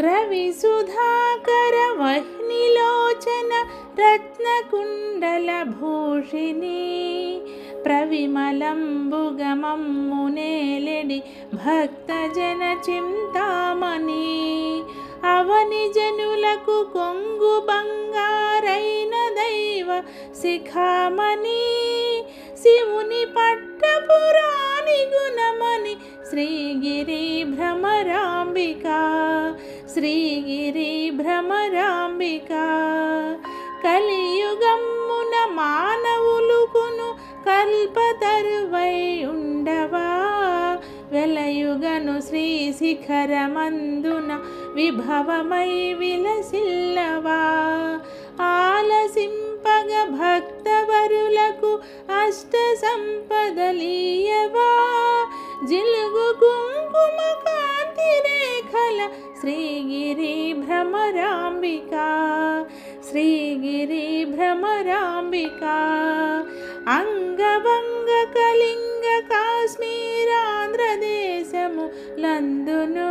రవి సుధాకర వహ్నిలోచన రత్నకుండల భూషిణి ప్రవిమలంబుగమమ్మునేలెడి భక్తజన చింతామణి అవని జనులకు కొంగు బంగారైన దైవ శిఖామణి శివుని పట్టపురాణి గుణమణి శ్రీగిరి భ్రమరాంబిక శ్రీగిరి భ్రమరాంబిక కలియుగమ్మున మానవులుకును కల్పతరువై ఉండవా వెలయుగను శ్రీ శిఖరమందున విభవమై విలసిల్లవా ఆలసింపగ భక్తవరులకు అష్ట సంపదలీయవా జిలుగు కుంకుమ కాంతి రేఖల శ్రీగిరి భ్రమరాంబిక శ్రీగిరి భ్రమరాంబిక అంగభంగ కళింగ కాశ్మీరాంధ్రదేశము లందును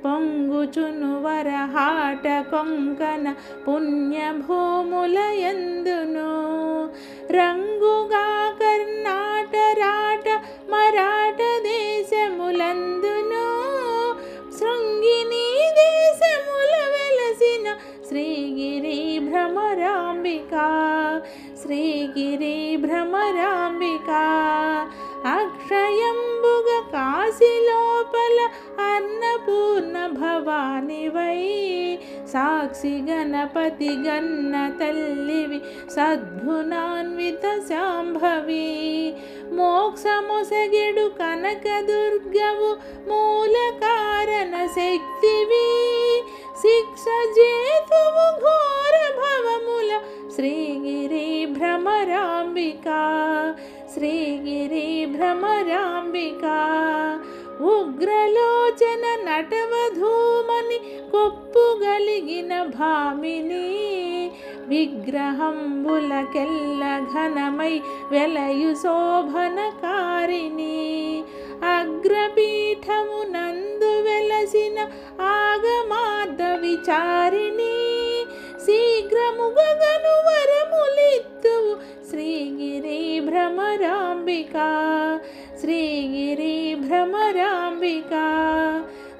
పొంగుచును వరహాట కొంకణ పుణ్యభూములయందును రంగుగా కర్ణాటరాట మరాఠ దేశములందును శృంగిని దేశముల వెలసిన శ్రీగిరి భ్రమరాంబిక శ్రీగిరి భ్రమరాంబిక అక్షయంబుగ కాశీలోపల అన్నపూర్ణ భవానివై సాక్షి గణపతి గన్న తల్లివి సద్గుణాన్విత శాంభవి మోక్షమొసగెడు కనకదుర్గవు మూల కారణ శక్తివి శిక్ష జేతువు ఘోర భవముల శ్రీగిరి భ్రమరాంబిక శ్రీగిరి భ్రమరాంబిక ఉగ్రలోచన నటవధూమని కొప్పుగలిగిన భామిని విగ్రహంబులకెల్ల ఘనమై వెలయు శోభనకారిణి అగ్రపీఠమునందు వెలసిన ఆగమార్ధ విచారిణి శీఘ్రముగను వరములిత్తువు శ్రీగిరి భ్రమరాంబిక శ్రీగిరి భ్రమరాంబిక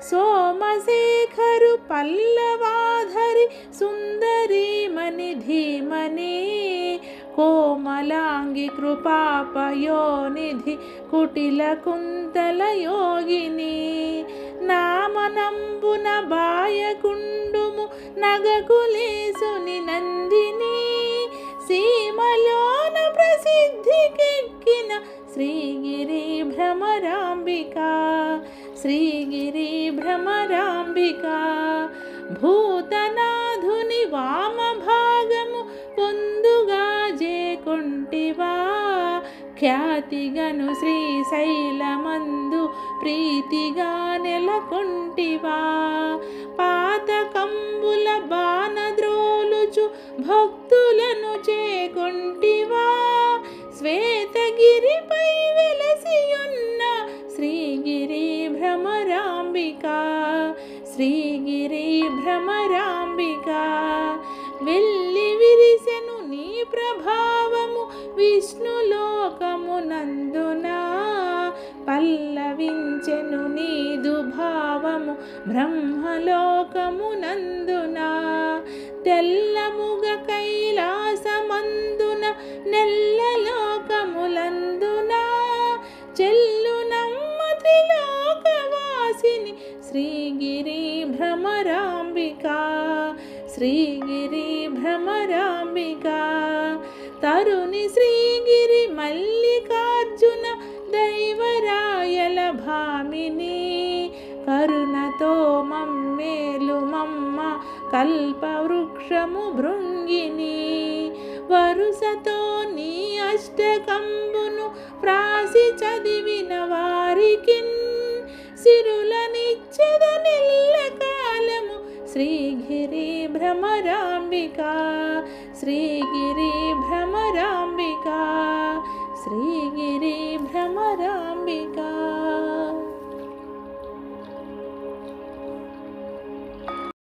సోమశేఖరు పల్లవాధరి సుందరీమణి ధీమణి కోమలాంగి కృపాపయోనిధి కుటిల కుంతల యోగిని నామనంబున బాయకుండుము నగకులేసుని నందిని సీమలోన ప్రసిద్ధికెక్కిన శ్రీగిరి భ్రమరాంబిక శ్రీగిరి భ్రమరాంబిక భూతనాథుని వామభాగము పొందుగా జేకొంటివా ఖ్యాతిగను శ్రీశైలమందు ప్రీతిగా నెలకొంటివా పాతకంబుల బాణద్రోలుచు భక్తులను చేకొంటివా శ్వేతగిరిపై వెలసియున్న శ్రీగిరి భ్రమరాంబిక శ్రీగిరి భ్రమరాంబిక వెళ్ళి విరిసెను నీ ప్రభావము విష్ణులోకమునందున పల్లవించెను నీదు భావము బ్రహ్మలోకమునందున తెల్లముగ కైలాసమందున నెల్లలోకములందున చెల్లునమ్మ త్రిలోకవాసిని శ్రీగిరి భ్రమరాంబిక శ్రీగిరి భ్రమరాంబిక తరుణి శ్రీగిరి మల్లికార్జున దైవరాయల భామిని కరుణతో మమ్మేలు మమ్మ కల్పవృక్షము భృంగిని వరుసతో నీ అష్టకంబును ప్రాసి చదివిన వారికి సిరులనిచ్చెదనెల్ల కాలము శ్రీగిరి భ్రమరాంబిక శ్రీగిరి